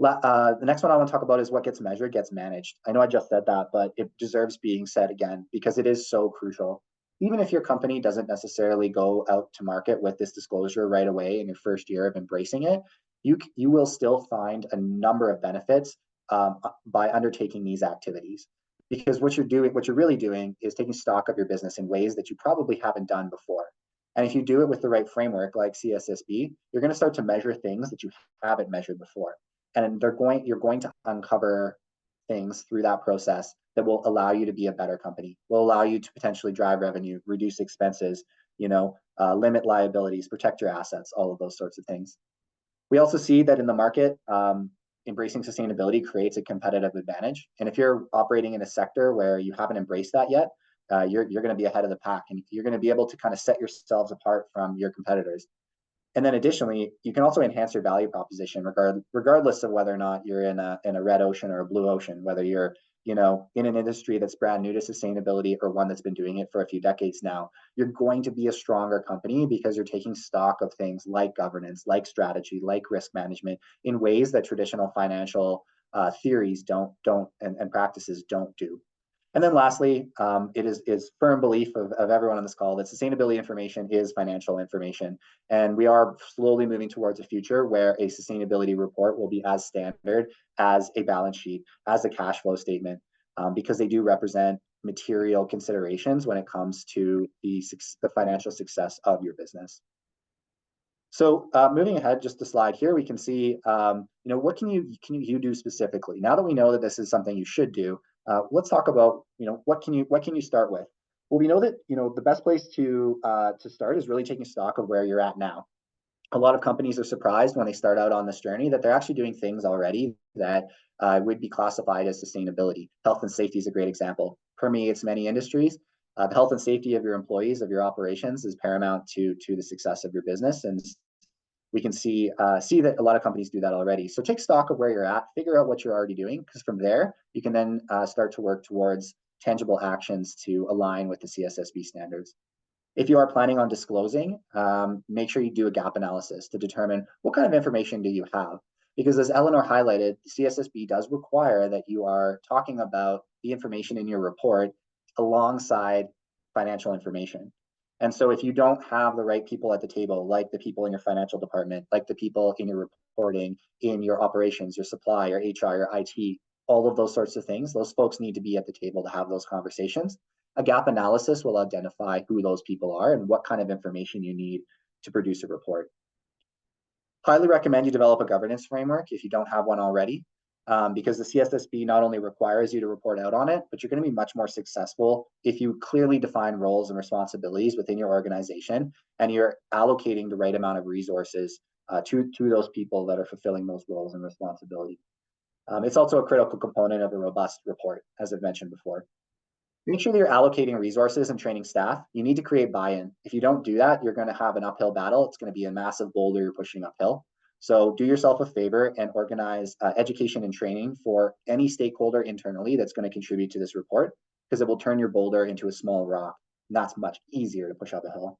The next one I want to talk about is what gets measured gets managed. I know I just said that, but it deserves being said again because it is so crucial. Even if your company doesn't necessarily go out to market with this disclosure right away in your first year of embracing it, you will still find a number of benefits by undertaking these activities. Because what you're really doing is taking stock of your business in ways that you probably haven't done before. And if you do it with the right framework like CSSB, you're going to start to measure things that you haven't measured before. And you're going to uncover things through that process that will allow you to be a better company, will allow you to potentially drive revenue, reduce expenses, limit liabilities, protect your assets, all of those sorts of things. We also see that in the market, embracing sustainability creates a competitive advantage. And if you're operating in a sector where you haven't embraced that yet, you're going to be ahead of the pack, and you're going to be able to kind of set yourselves apart from your competitors. And then additionally, you can also enhance your value proposition regardless of whether or not you're in a red ocean or a blue ocean, whether you're in an industry that's brand new to sustainability or one that's been doing it for a few decades now. You're going to be a stronger company because you're taking stock of things like governance, like strategy, like risk management in ways that traditional financial theories don't and practices don't do. And then lastly, it is firm belief of everyone on this call that sustainability information is financial information. And we are slowly moving towards a future where a sustainability report will be as standard as a balance sheet, as a cash flow statement, because they do represent material considerations when it comes to the financial success of your business. So moving ahead, just the slide here, we can see, what can you do specifically? Now that we know that this is something you should do, let's talk about, what can you start with? Well, we know that, the best place to start is really taking stock of where you're at now. A lot of companies are surprised when they start out on this journey that they're actually doing things already that would be classified as sustainability. Health and safety is a great example. Permeates many industries. The health and safety of your employees, of your operations, is paramount to the success of your business, and we can see that a lot of companies do that already. So take stock of where you're at, figure out what you're already doing, because from there, you can then start to work towards tangible actions to align with the CSSB standards. If you are planning on disclosing, make sure you do a gap analysis to determine what kind of information do you have. Because as Eleanor highlighted, CSSB does require that you are talking about the information in your report alongside financial information. And so if you don't have the right people at the table, like the people in your financial department, like the people in your reporting, in your operations, your supply, your HR, your IT, all of those sorts of things, those folks need to be at the table to have those conversations. A gap analysis will identify who those people are and what kind of information you need to produce a report. Highly recommend you develop a governance framework if you don't have one already, because the CSSB not only requires you to report out on it, but you're going to be much more successful if you clearly define roles and responsibilities within your organization and you're allocating the right amount of resources to those people that are fulfilling those roles and responsibilities. It's also a critical component of a robust report, as I've mentioned before. Make sure that you're allocating resources and training staff. You need to create buy-in. If you don't do that, you're going to have an uphill battle. It's going to be a massive boulder you're pushing uphill. So do yourself a favor and organize education and training for any stakeholder internally that's going to contribute to this report, because it will turn your boulder into a small rock. And that's much easier to push up a hill.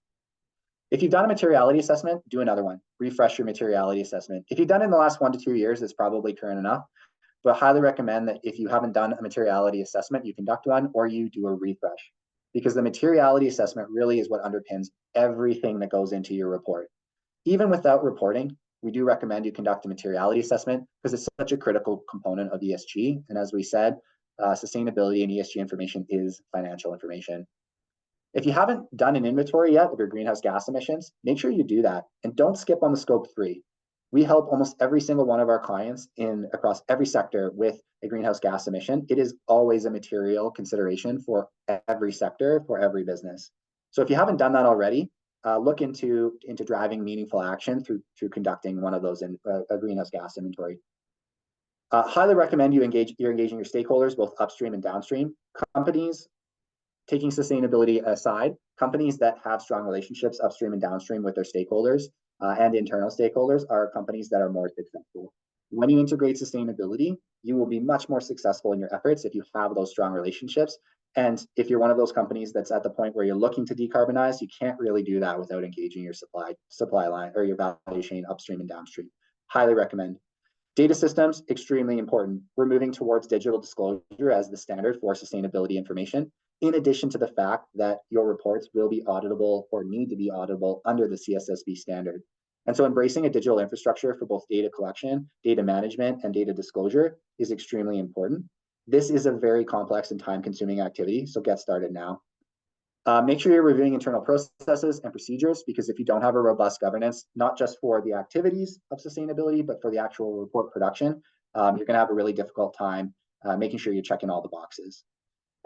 If you've done a materiality assessment, do another one. Refresh your materiality assessment. If you've done it in the last 1 to 2 years, it's probably current enough. But highly recommend that if you haven't done a materiality assessment, you conduct one or you do a refresh, because the materiality assessment really is what underpins everything that goes into your report. Even without reporting, we do recommend you conduct a materiality assessment because it's such a critical component of ESG. And as we said, sustainability and ESG information is financial information. If you haven't done an inventory yet of your greenhouse gas emissions, make sure you do that and don't skip on the scope 3. We help almost every single one of our clients across every sector with a greenhouse gas emission. It is always a material consideration for every sector, for every business. So if you haven't done that already, look into driving meaningful action through conducting one of those in a greenhouse gas inventory. Highly recommend you're engaging your stakeholders, both upstream and downstream. Companies, taking sustainability aside, companies that have strong relationships upstream and downstream with their stakeholders and internal stakeholders are companies that are more successful. When you integrate sustainability, you will be much more successful in your efforts if you have those strong relationships. And if you're one of those companies that's at the point where you're looking to decarbonize, you can't really do that without engaging your supply line or your value chain upstream and downstream. Highly recommend. Data systems, extremely important. We're moving towards digital disclosure as the standard for sustainability information, in addition to the fact that your reports will be auditable or need to be auditable under the CSSB standard. And so embracing a digital infrastructure for both data collection, data management, and data disclosure is extremely important. This is a very complex and time-consuming activity, so get started now. Make sure you're reviewing internal processes and procedures, because if you don't have a robust governance, not just for the activities of sustainability, but for the actual report production, you're going to have a really difficult time making sure you're checking all the boxes.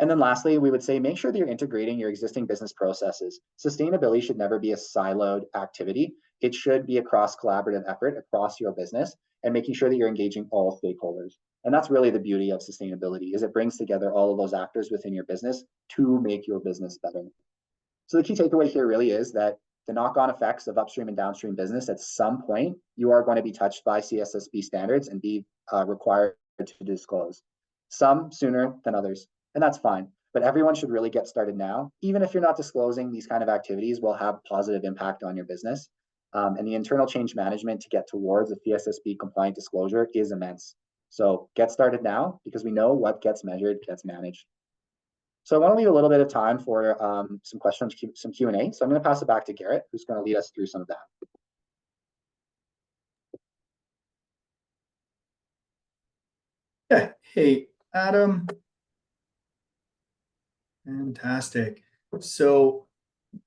And then lastly, we would say make sure that you're integrating your existing business processes. Sustainability should never be a siloed activity. It should be a cross-collaborative effort across your business and making sure that you're engaging all stakeholders. And that's really the beauty of sustainability, is it brings together all of those actors within your business to make your business better. So the key takeaway here really is that the knock-on effects of upstream and downstream business, at some point, you are going to be touched by CSSB standards and be required to disclose. Some sooner than others, and that's fine. But everyone should really get started now. Even if you're not disclosing, these kind of activities will have positive impact on your business. And the internal change management to get towards a CSSB compliant disclosure is immense. So get started now, because we know what gets measured gets managed. So I want to leave a little bit of time for some questions, some Q&A. So I'm going to pass it back to Garrett, who's going to lead us through some of that. Yeah. Hey, Adam. Fantastic. So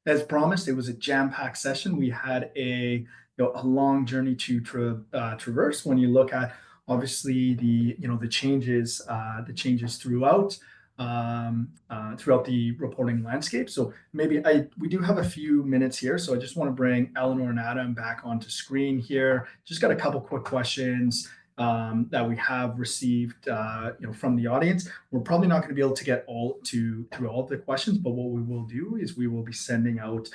as promised, it was a jam-packed session. We had a long journey to traverse when you look at obviously the changes throughout the reporting landscape. So maybe we do have a few minutes here, so I just want to bring Eleanor and Adam back onto screen here. Just got a couple quick questions that we have received from the audience. We're probably not going to be able to get through all of the questions, but what we will do is we will be sending out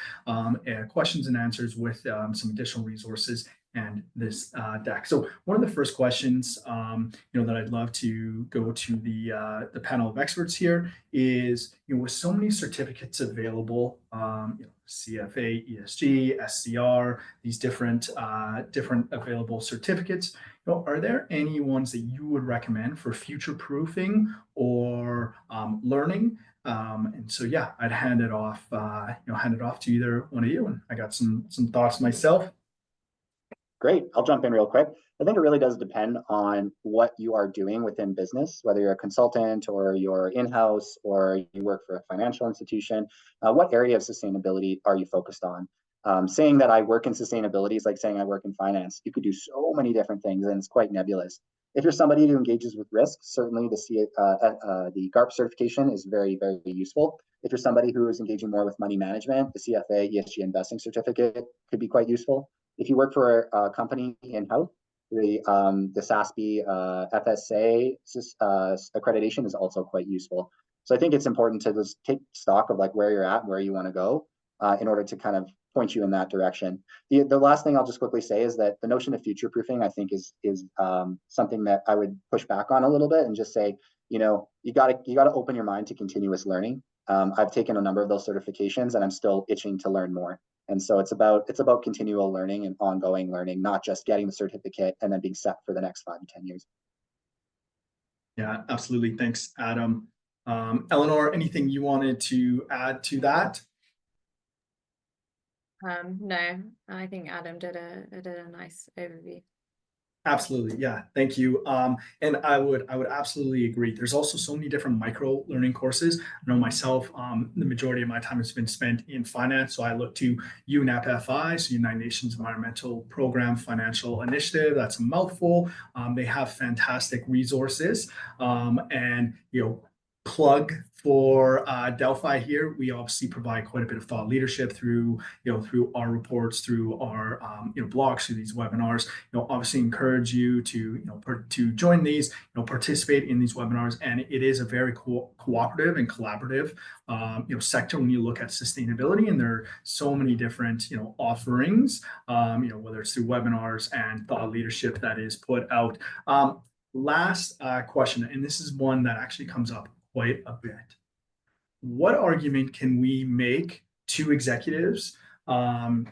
questions and answers with some additional resources and this deck. So one of the first questions that I'd love to go to the panel of experts here is, with so many certificates available, CFA, ESG, SCR, these different available certificates, are there any ones that you would recommend for future proofing or learning And so, yeah, I'd hand it off, hand it off to either one of you. And I got some thoughts myself. Great. I'll jump in real quick. I think it really does depend on what you are doing within business, whether you're a consultant or you're in-house or you work for a financial institution. What area of sustainability are you focused on? Saying that I work in sustainability is like saying I work in finance. You could do so many different things, and it's quite nebulous. If you're somebody who engages with risk, certainly the GARP certification is very, very useful. If you're somebody who is engaging more with money management, the CFA ESG investing certificate could be quite useful. If you work for a company in-house, the CSSB FSA accreditation is also quite useful. So I think it's important to just take stock of like where you're at, where you want to go, in order to kind of point you in that direction. The last thing I'll just quickly say is that the notion of future proofing, I think, is something that I would push back on a little bit and just say, you gotta open your mind to continuous learning. I've taken a number of those certifications, and I'm still itching to learn more. And so it's about continual learning and ongoing learning, not just getting the certificate and then being set for the next 5 to 10 years. Yeah, absolutely. Thanks, Adam. Eleanor, anything you wanted to add to that? No, I think Adam did a nice overview. Absolutely. Yeah. Thank you. And I would absolutely agree. There's also so many different micro learning courses. I know myself, the majority of my time has been spent in finance. So I look to UNEP-FI, so United Nations Environmental Program Financial Initiative. That's a mouthful. They have fantastic resources. And, plug for Delphi here. We obviously provide quite a bit of thought leadership through our reports, through our blogs, through these webinars. Obviously encourage you to to join these, participate in these webinars, and it is a very cooperative and collaborative sector when you look at sustainability. And there are so many different offerings, whether it's through webinars and thought leadership that is put out. Last question, and this is one that actually comes up quite a bit. What argument can we make to executives, to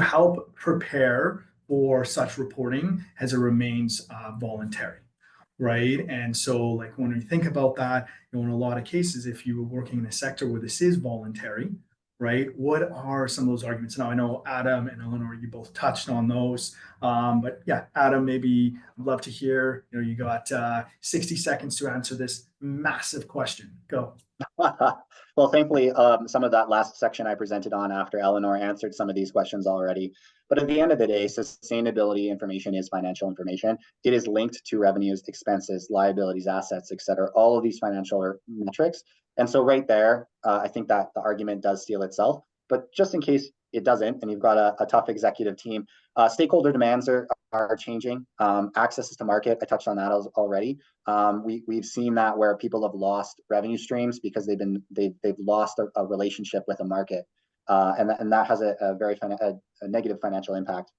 help prepare for such reporting as it remains voluntary, right? And so, like, when we think about that, in a lot of cases, if you were working in a sector where this is voluntary, right, what are some of those arguments? Now, I know Adam and Eleanor, you both touched on those, but yeah, Adam, maybe I'd love to hear, you got 60 seconds to answer this massive question. Go. Well, thankfully, some of that last section I presented on after Eleanor answered some of these questions already. But at the end of the day, sustainability information is financial information. It is linked to revenues, expenses, liabilities, assets, et cetera, all of these financial metrics. And so right there, I think that the argument does steal itself. But just in case it doesn't, and you've got a tough executive team, stakeholder demands are changing. Access to market, I touched on that already. We've seen that where people have lost revenue streams because they've lost a relationship with a market, and that has a very negative financial impact.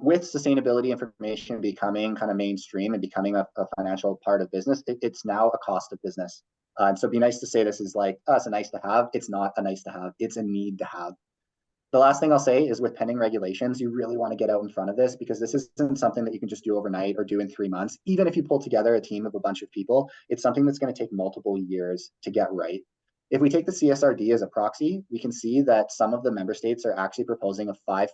With sustainability information becoming kind of mainstream and becoming a financial part of business, it's now a cost of business. And so it'd be nice to say this is like, it's a nice to have. It's not a nice to have. It's a need to have. The last thing I'll say is with pending regulations, you really want to get out in front of this, because this isn't something that you can just do overnight or do in 3 months. Even if you pull together a team of a bunch of people, it's something that's going to take multiple years to get right. If we take the CSRD as a proxy, we can see that some of the member states are actually proposing a 5%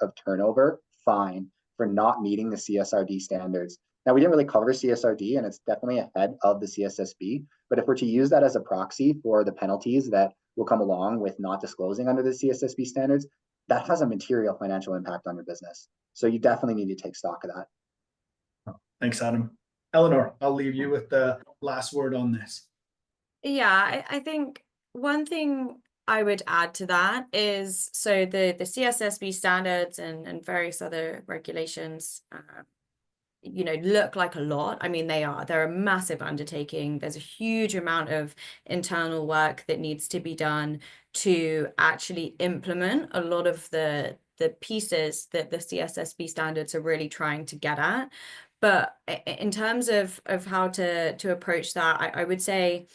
of turnover fine for not meeting the CSRD standards. Now, we didn't really cover CSRD, and it's definitely ahead of the CSSB. But if we're to use that as a proxy for the penalties that will come along with not disclosing under the CSSB standards, that has a material financial impact on your business. So you definitely need to take stock of that. Thanks, Adam. Eleanor, I'll leave you with the last word on this. Yeah, I think one thing I would add to that is, so the CSSB standards and various other regulations, look like a lot. I mean, they're a massive undertaking. There's a huge amount of internal work that needs to be done to actually implement a lot of the pieces that the CSSB standards are really trying to get at. But in terms of how to approach that, I would say,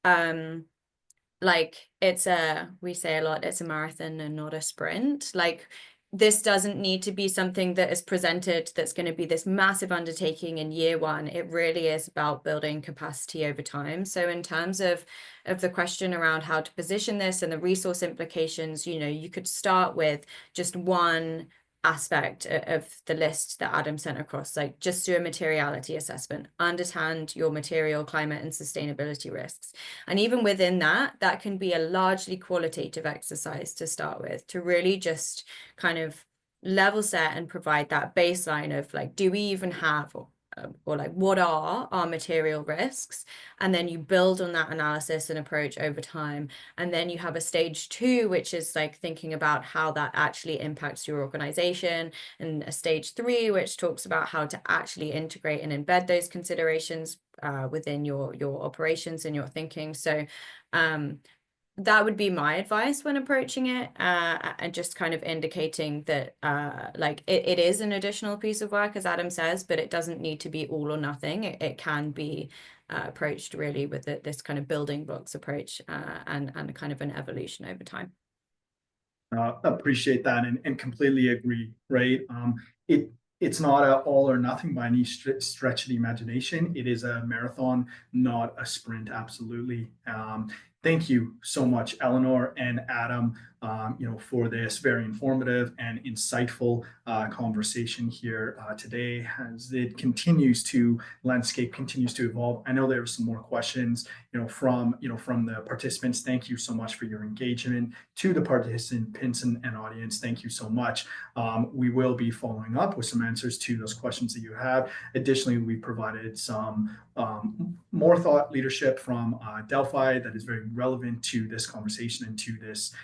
like, we say a lot, it's a marathon and not a sprint. Like, this doesn't need to be something that is presented that's going to be this massive undertaking in year one. It really is about building capacity over time. So in terms of the question around how to position this and the resource implications, you know, you could start with just one aspect of the list that Adam sent across, like just do a materiality assessment, understand your material, climate, and sustainability risks. And even within that, that can be a largely qualitative exercise to start with, to really just kind of level set and provide that baseline of like, do we even have, or like, what are our material risks? And then you build on that analysis and approach over time. And then you have a stage 2, which is like thinking about how that actually impacts your organization, and a stage 3, which talks about how to actually integrate and embed those considerations within your operations and your thinking. So that would be my advice when approaching it, and just kind of indicating that like it is an additional piece of work, as Adam says, but it doesn't need to be all or nothing. It can be approached really with this kind of building blocks approach, and kind of an evolution over time. Appreciate that and completely agree, right? It's not a all or nothing by any stretch of the imagination. It is a marathon, not a sprint, absolutely. Thank you so much, Eleanor and Adam, for this very informative and insightful conversation here today. As landscape continues to evolve. I know there are some more questions, from the participants. Thank you so much for your engagement. To the participants and audience, thank you so much. We will be following up with some answers to those questions that you have. Additionally, we provided some more thought leadership from Delphi that is very relevant to this conversation and to this,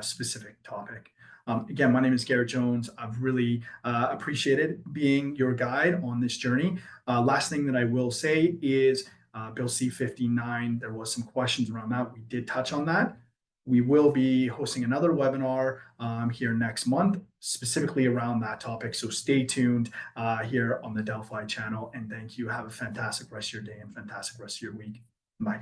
specific topic. Again, my name is Garrett Jones. I've really appreciated being your guide on this journey. Last thing that I will say is Bill C-59, there was some questions around that. We did touch on that. We will be hosting another webinar here next month, specifically around that topic. So stay tuned here on the Delphi channel. And thank you. Have a fantastic rest of your day and fantastic rest of your week. Bye.